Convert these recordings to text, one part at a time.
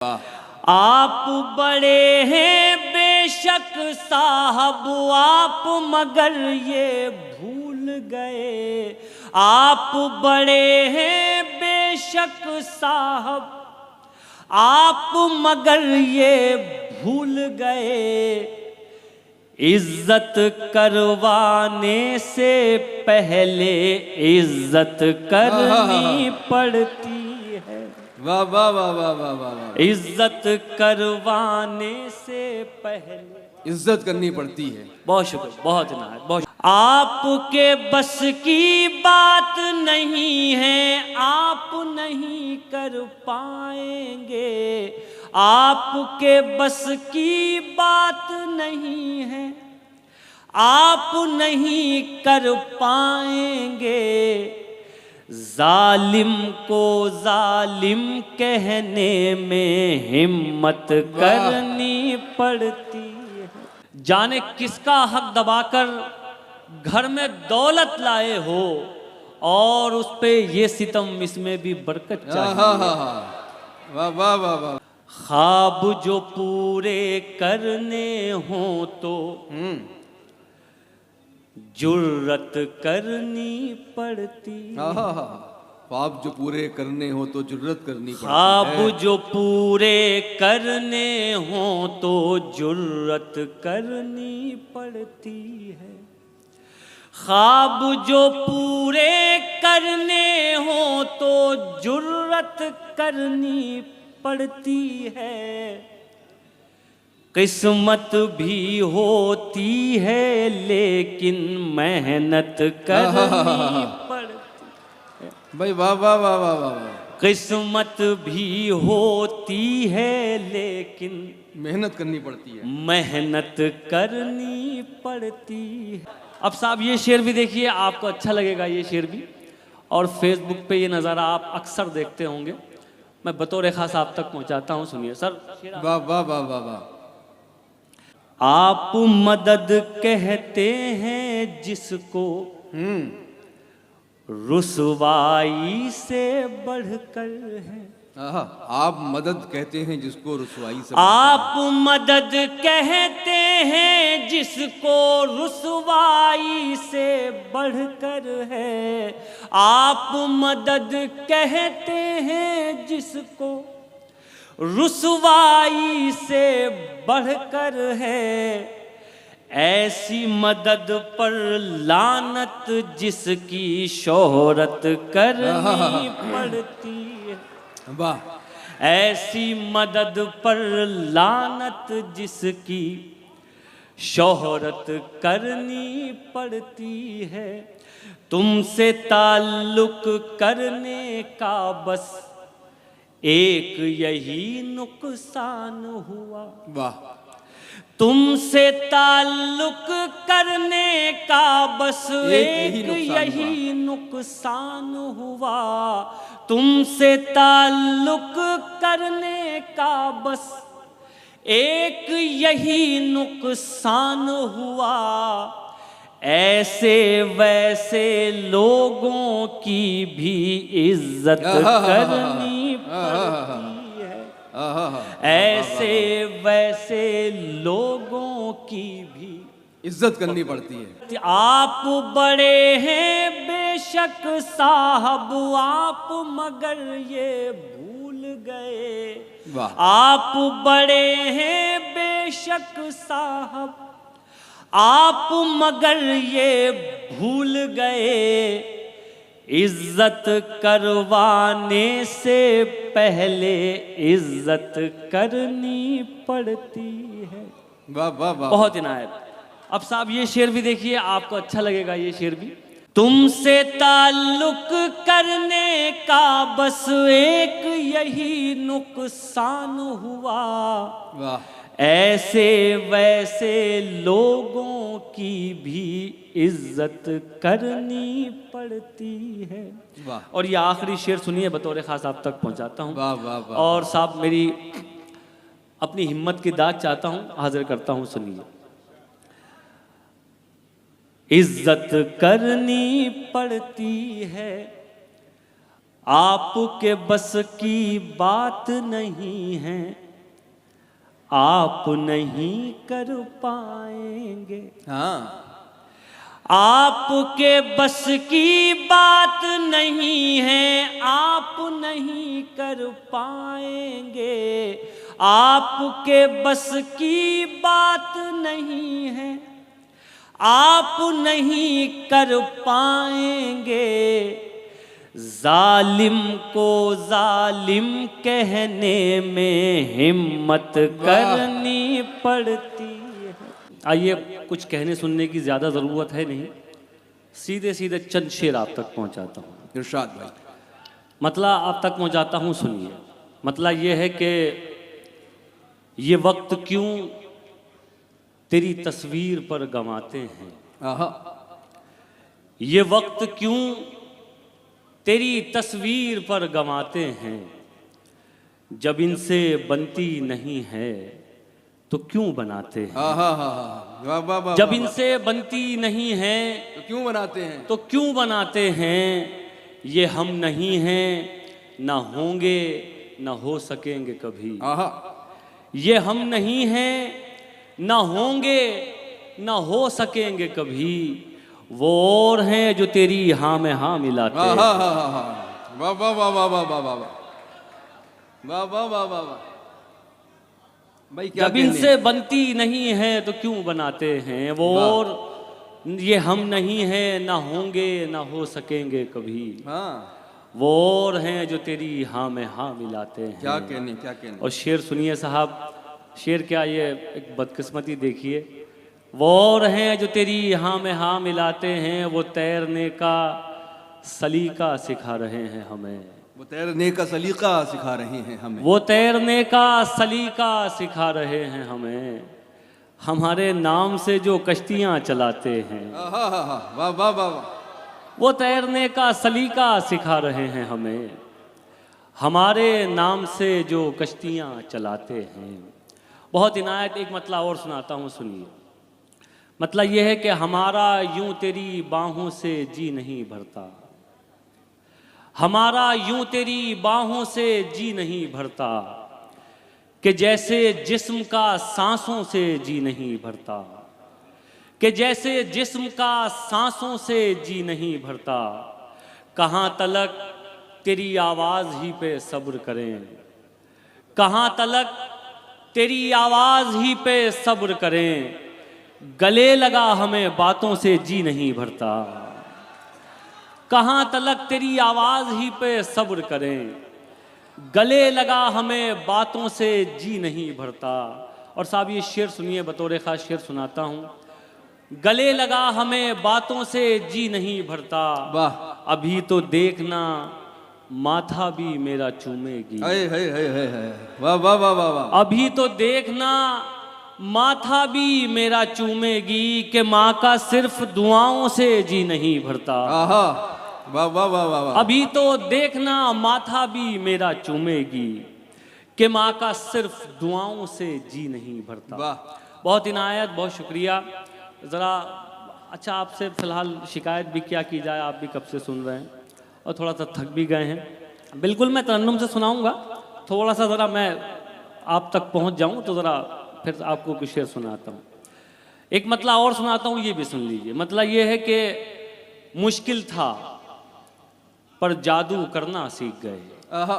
आप बड़े हैं बेशक साहब आप, मगर ये भूल गए। आप बड़े हैं बेशक साहब आप, मगर ये भूल गए। इज्जत करवाने से पहले इज्जत करनी पड़ती है। वाह वाह वाह वाह वाह वाह। इज्जत करवाने से पहले इज्जत करनी पड़ती है। बहुत शुक्र, बहुत इनायत, बहुत। आपके बस की बात नहीं है, आप नहीं कर पाएंगे। आपके बस की बात नहीं है, आप नहीं कर पाएंगे। जालिम को जालिम कहने में हिम्मत करनी पड़ती है। जाने किसका हक दबाकर घर में दौलत लाए हो, और उस पे ये सितम, इसमें भी बरकत चाहिए। वाह वाह वाह वाह। ख्वाब जो पूरे करने हो तो जुर्रत करनी पड़ती। ख्वाब जो पूरे करने हो तो जुर्रत करनी पड़ती है। ख्वाब जो पूरे करने हो तो जुर्रत करनी पड़ती है। ख्वाब जो पूरे करने हो तो जुर्रत करनी पड़ती है। किस्मत भी होती है लेकिन मेहनत करनी पड़ती है। भाई वाह वाह वाह वाह वाह। किस्मत भी होती है लेकिन मेहनत करनी पड़ती है। मेहनत करनी पड़ती है। अब साहब ये शेर भी देखिए, आपको अच्छा लगेगा ये शेर भी, और फेसबुक पे ये नज़ारा आप अक्सर देखते होंगे। मैं बतौर खास आप तक पहुंचाता हूं, सुनिए सर। वाह वाह वाह वाह वाह। आप मदद कहते हैं जिसको रुसवाई से बढ़कर है। आप मदद कहते हैं जिसको रुसवाई से। आप मदद कहते हैं जिसको रुसवाई से बढ़कर है। आप मदद कहते हैं जिसको रुसवाई से बढ़कर है। ऐसी मदद पर लानत जिसकी शोहरत करनी पड़ती है। वाह। ऐसी मदद पर लानत जिसकी शोहरत करनी पड़ती है। तुमसे ताल्लुक करने का बस एक यही नुकसान हुआ। वाह। तुमसे ताल्लुक करने का बस एक यही नुकसान हुआ। तुमसे ताल्लुक करने का बस एक यही नुकसान हुआ। ऐसे वैसे लोगों की भी इज्जत करनी पड़ती है। ऐसे वैसे लोगों की भी इज्जत करनी पड़ती है। आप बड़े हैं बेशक साहब आप, मगर ये भूल गए। वाह। आप बड़े हैं बेशक साहब आप, मगर ये भूल गए। इज्जत करवाने से पहले इज्जत करनी पड़ती है। वाह वाह वाह। बहुत इनायत। अब साहब ये शेर भी देखिए, आपको अच्छा लगेगा ये शेर भी। तुमसे ताल्लुक करने का बस एक यही नुकसान हुआ। वाह। ऐसे वैसे लोगों की भी इज्जत करनी पड़ती है। वाह। और ये आखिरी शेर सुनिए, बतौर खास आप तक पहुंचाता हूं। वाह वाह वाह। और साहब मेरी अपनी हिम्मत की दाद चाहता हूं, हाजिर करता हूं, सुनिए। इज्जत करनी पड़ती है आपके बस की बात नहीं है, आप नहीं कर पाएंगे। हाँ, आपके बस की बात नहीं है, आप नहीं कर पाएंगे। आपके बस की बात नहीं है, आप नहीं कर पाएंगे। जालिम को जालिम कहने में हिम्मत करनी पड़ती है। आइए, कुछ कहने सुनने की ज़्यादा ज़रूरत है नहीं, सीधे सीधे चंद शेर आप तक पहुंचाता हूँ। इरशाद भाई। मतलब आप तक पहुंचाता हूँ, सुनिए। मतलब ये है कि ये वक्त क्यों तेरी तस्वीर पर गंवाते हैं, आहा, ये वक्त क्यों तेरी तस्वीर पर गंवाते हैं। जब इनसे बनती नहीं है तो क्यों बनाते हैं। आहा, वाह वाह वाह। जब इनसे बनती नहीं है तो क्यों बनाते हैं। तो क्यों बनाते हैं। ये हम नहीं हैं, ना होंगे, ना हो सकेंगे कभी। आहा, ये हम नहीं हैं, ना होंगे, ना हो सकेंगे कभी। वो और हैं जो तेरी हाँ में हाँ मिलाते हैं। आहा, वाह वाह वाह वाह वाह वाह वाह वाह वाह वाह वाह वाह। भाई क्या जब इनसे बनती नहीं है तो क्यों बनाते हैं। वो और ये हम नहीं हैं, ना होंगे, ना हो सकेंगे कभी। हाँ, वो और हैं जो तेरी हाँ में हाँ मिलाते हैं। क्या कहने, क्या कहने। और शेर सुनिए साहब, शेर क्या, ये एक बदकिस्मती देखिए। वो और हैं जो तेरी हाँ में हाँ मिलाते हैं, वो तैरने का सलीका सिखा रहे हैं हमें। वो तैरने का सलीका सिखा रहे हैं हमें। वो तैरने का सलीका सिखा रहे हैं हमें। हमारे नाम से जो कश्तियाँ चलाते हैं, आहा, वाह वाह वाह वाह। वो तैरने का सलीका सिखा रहे हैं हमें। हमारे नाम से जो कश्तियाँ चलाते हैं। बहुत इनायत एक मतलब और सुनाता हूँ, सुनिए। मतलब यह है कि हमारा यूं तेरी बाहों से जी नहीं भरता, हमारा यूं तेरी बाहों से जी नहीं भरता, कि जैसे जिस्म का सांसों से जी नहीं भरता, कि जैसे जिस्म का सांसों से जी नहीं भरता। कहाँ तलक तेरी आवाज़ ही पे सब्र करें, कहाँ तलक तेरी आवाज़ ही पे सब्र करें। गले लगा हमें बातों से जी नहीं भरता, कहाँ तलक तेरी आवाज़ ही पे सब्र करें। गले लगा हमें बातों से जी नहीं भरता। और साहब ये शेर सुनिए, बतौर ख़ास शेर सुनाता हूँ। गले लगा हमें बातों से जी नहीं भरता, वाह, अभी तो देखना माथा भी मेरा चूमेगी। है वाह वाह वाह वाह वाह। अभी तो देखना माथा भी मेरा चूमेगी, कि माँ का सिर्फ दुआओं से जी नहीं भरता। आहा, वाह वाह वाह वाह वाह। अभी तो देखना माथा भी मेरा चूमेगी, कि माँ का सिर्फ दुआओं से जी नहीं भरता। वाह, बहुत इनायत, बहुत शुक्रिया। ज़रा अच्छा, आपसे फ़िलहाल शिकायत भी क्या की जाए, आप भी कब से सुन रहे हैं और थोड़ा सा थक भी गए हैं। बिल्कुल मैं तरन्नुम से सुनाऊंगा, थोड़ा सा ज़रा मैं आप तक पहुंच जाऊं तो ज़रा फिर आपको कुछ शेर सुनाता हूं। एक मतलब और सुनाता हूं, ये भी सुन लीजिए। मतलब ये है कि मुश्किल था पर जादू करना सीख गए। आहा,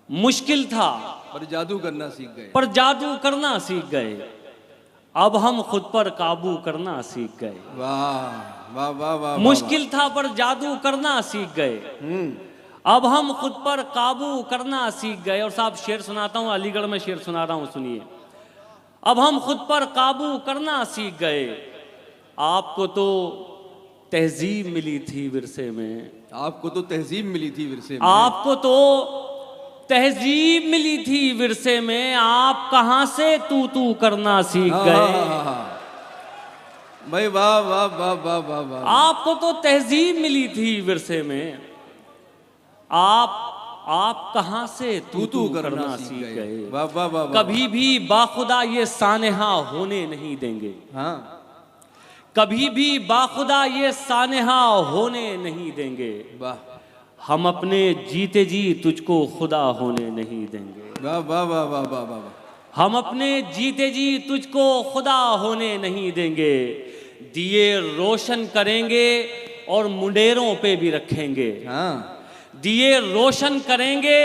मुश्किल था पर जादू करना सीख गए। पर जादू करना सीख गए, अब हम खुद पर काबू करना सीख गए। वाह वाह वाह वाह। मुश्किल था पर जादू करना सीख गए, अब हम खुद पर काबू करना सीख गए। और साहब शेर सुनाता हूँ, अलीगढ़ में शेर सुना रहा हूँ, सुनिए। अब हम खुद पर काबू करना सीख गए, आपको तो तहजीब मिली थी विरसे में। आपको तो तहजीब मिली थी विरसे में। आपको तो तहजीब मिली थी विरसे में, आप कहाँ से तू तू करना सीख गए। भाई वाह वाह वाह वाह वाह वाह। आपको तो तहजीब मिली थी विरसे में, आप कहाँ से तू तू करना सीख गए। वाह वाह वाह। कभी भी बाखुदा ये सानेहा होने नहीं देंगे, हाँ, कभी भी बाखुदा ये सानेहा होने नहीं देंगे। वाह। हम अपने जीते जी तुझको खुदा होने नहीं देंगे। वाह वाह वाह वाह वाह वाह वाह। हम अपने जीते जी तुझको खुदा होने नहीं देंगे। दिए रोशन करेंगे और मुंडेरों पे भी रखेंगे। हाँ दिए रोशन करेंगे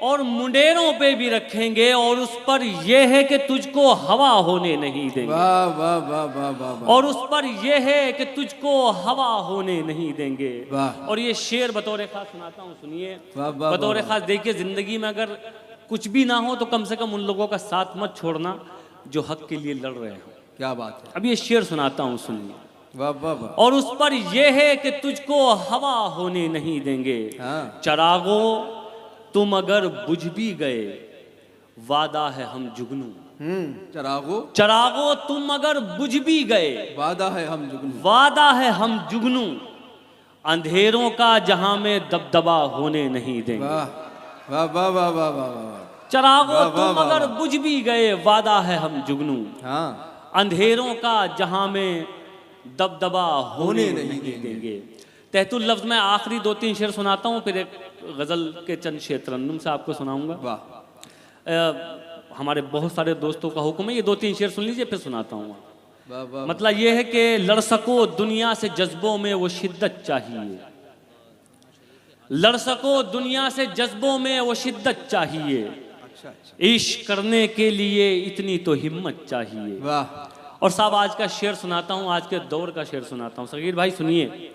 और मुंडेरों पे भी रखेंगे, और उस पर यह है कि तुझको हवा होने नहीं देंगे। वाह वाह वाह वाह वाह वाह। और उस पर यह है कि तुझको हवा होने नहीं देंगे। वाह। और ये शेर बतौर खास सुनाता हूँ, सुनिए। वाह, वाह, बतौर वाह, खास देखिए, जिंदगी में अगर कुछ भी ना हो तो कम से कम उन लोगों का साथ मत छोड़ना जो हक के लिए लड़ रहे हो। क्या बात है। अब ये शेर सुनाता हूँ, सुनिए। वाह वाह वाह। और उस पर यह है कि तुझको हवा होने नहीं देंगे। हाँ। चरागो तुम अगर बुझ भी गए, वादा है हम जुगनू। चरागो तुम अगर बुझ भी गए, वादा है हम जुगनू। वादा है हम जुगनू। अंधेरों का जहां में दबदबा होने नहीं देंगे। वाह वाह वाह वाह वाह वाह वाह। चरागो वाह, वाह, तुम वाह, अगर वाह। बुझ भी गए, वादा है हम जुगनू। हाँ अंधेरों का जहां में दबदबा होने नहीं देंगे। तहतुल लफ्ज में आखिरी 2-3 शेर सुनाता हूँ, फिर एक गजल के चंद शेर तरन्नुम से आपको सुनाऊंगा। वाह। हमारे बहुत सारे दोस्तों का हुक्म है, ये 2-3 शेर सुन लीजिए, फिर सुनाता हूँ। वाह वाह। मतलब ये है कि लड़ सको दुनिया से जज्बों में वो शिद्दत चाहिए। लड़ सको दुनिया से जज्बों में वो शिद्दत चाहिए। अच्छा अच्छा। इश्क करने के लिए इतनी तो हिम्मत चाहिए। वाह। और साहब आज का शेर सुनाता हूँ, आज के दौर का शेर सुनाता हूँ। सगीर भाई सुनिए।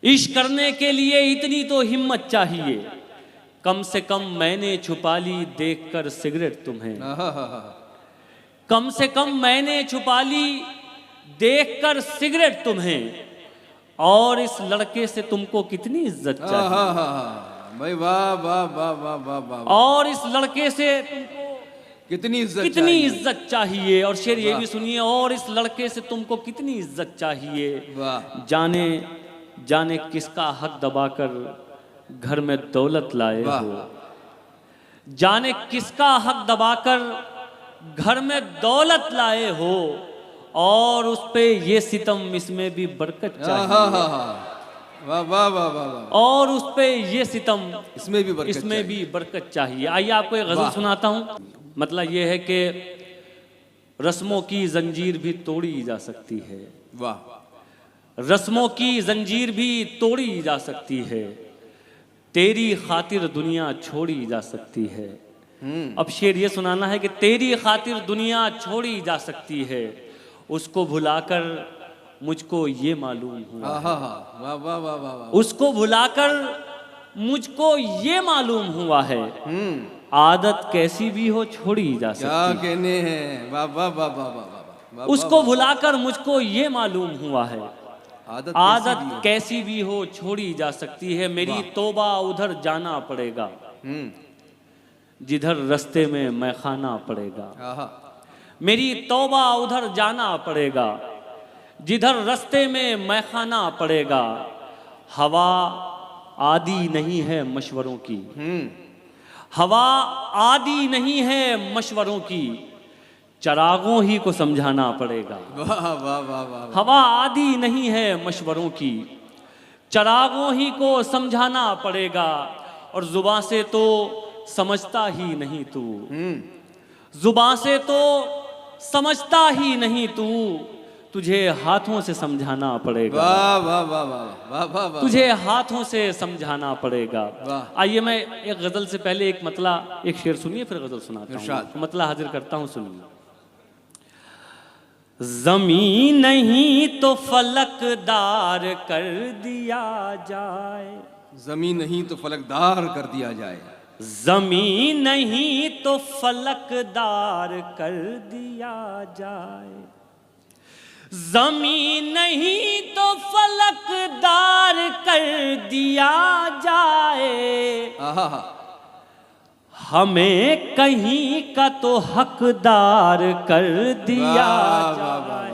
इश्क करने के लिए इतनी तो हिम्मत चाहिए, कम से कम मैंने छुपा ली देखकर सिगरेट तुम्हें। कम से कम मैंने छुपा ली देखकर सिगरेट तुम्हें, और इस लड़के से तुमको कितनी इज्जत चाहिए। भाई वाह वाह वाह वाह वाह वाह। और इस लड़के से तुमको कितनी इज्जत चाहिए। और शेर ये भी सुनिए। और इस लड़के से तुमको कितनी इज्जत चाहिए। वाह। जाने जाने किसका हक दबाकर घर में दौलत लाए हो। जाने किसका हक दबाकर घर में दौलत लाए हो, और उस पे ये सितम इसमें भी बरकत चाहिए। वाह वाह वाह वाह। और उस पे ये सितम इसमें भी बरकत चाहिए। आइए आपको एक गजल सुनाता हूँ। मतलब ये है कि रस्मों की जंजीर भी तोड़ी जा सकती है। वाह। रस्मों की जंजीर भी तोड़ी जा सकती है, तेरी खातिर दुनिया छोड़ी जा सकती है। अब शेर ये सुनाना है कि तेरी खातिर दुनिया छोड़ी जा सकती है, उसको भुलाकर मुझको ये मालूम हुआ। वाह वाह वाह वाह। उसको भुलाकर मुझको ये मालूम हुआ है, आदत कैसी भी हो छोड़ी जा सकती है। क्या कहने हैं। वाह वाह वाह वाह वाह। उसको भुलाकर मुझको ये मालूम हुआ है, आदत कैसी भी हो छोड़ी जा सकती है। मेरी तौबा उधर जाना पड़ेगा जिधर रास्ते में मैं खाना पड़ेगा। मेरी तौबा उधर जाना पड़ेगा जिधर रास्ते में मैं खाना पड़ेगा। हवा आदि नहीं है मशवरों की। हवा आदि नहीं है मशवरों की, चरागों ही को समझाना पड़ेगा। वाह वाह वाह वाह। हवा आदि नहीं है मशवरों की, चरागों ही को समझाना पड़ेगा। और जुबां से तो समझता ही नहीं तू, जुबां से तो समझता ही नहीं तू, तुझे हाथों से समझाना पड़ेगा। वाह वाह वाह वाह वाह वाह। तुझे हाथों से समझाना पड़ेगा। वाह। आइए मैं एक गजल से पहले एक मतला एक शेर सुनिए, फिर गजल सुनाता हूँ। मतला हाजिर करता हूँ, सुनिए। ज़मीन नहीं तो फलकदार कर दिया जाए। ज़मीन नहीं तो फलकदार कर दिया जाए। ज़मीन नहीं तो फलकदार कर दिया जाए। ज़मीन नहीं तो फलकदार कर दिया जाए। हमें कहीं का तो हकदार कर दिया जाए।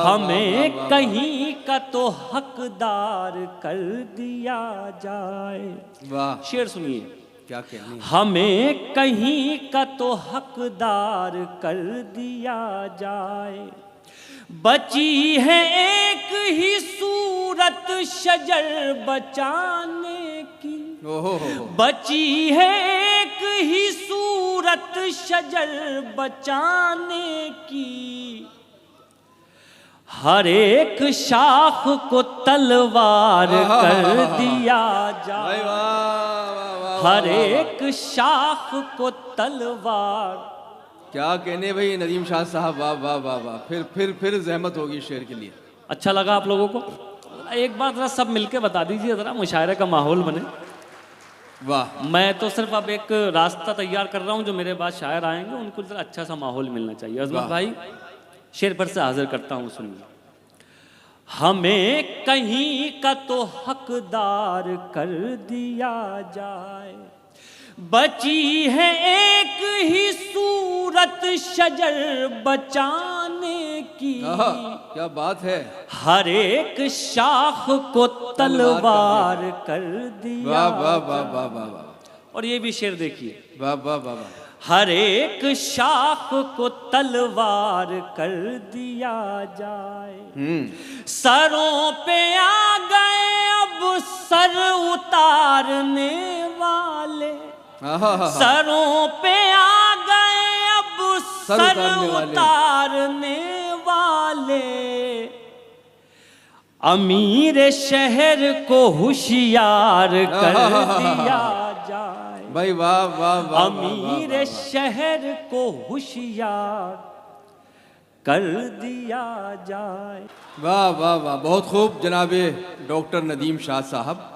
हमें कहीं का तो हकदार कर दिया जाए। शेर सुनिए। क्या कहने। हमें कहीं का तो हकदार कर दिया जाए। बची है एक ही सूरत शजर बचाने की, ओहो बची है एक ही सूरत शजर बचाने की। हर एक शाख को तलवार कर दिया भाई जाए, वाह वाह वाह हर वाह, वाह। एक शाख को तलवार। क्या कहने भाई नदीम शाह साहब, वाह वाह वाह वाह। फिर जहमत होगी शेर के लिए। अच्छा लगा आप लोगों को? एक बार जरा सब मिलके बता दीजिए, जरा मुशायरे का माहौल बने। वाह मैं तो सिर्फ अब एक रास्ता तैयार कर रहा हूँ, जो मेरे बाद शायर आएंगे उनको जरा अच्छा सा माहौल मिलना चाहिए। अजमत वाह। भाई शेर पर से हाजिर करता हूँ, सुनिए। हमें कहीं का तो हकदार कर दिया जाए, बची है एक ही सूरत शजर बचाने की। आहा, क्या बात है। हर एक शाख को तलवार कर दिया वाह वाह वाह वाह वाह वाह और ये भी शेर देखिए, वाह वाह वाह वाह। हर एक शाख को तलवार कर दिया जाए। सरों पे आ गए अब सर उतारने वाले, आहा, सरों पे आ गए अब सर उतारने वाले। अमीर शहर को होशियार कर दिया जाए, भाई वाह वाह वाह। अमीर शहर को होशियार कर दिया जाए। वाह वाह वाह, बहुत खूब जनाबे डॉक्टर नदीम शाह साहब।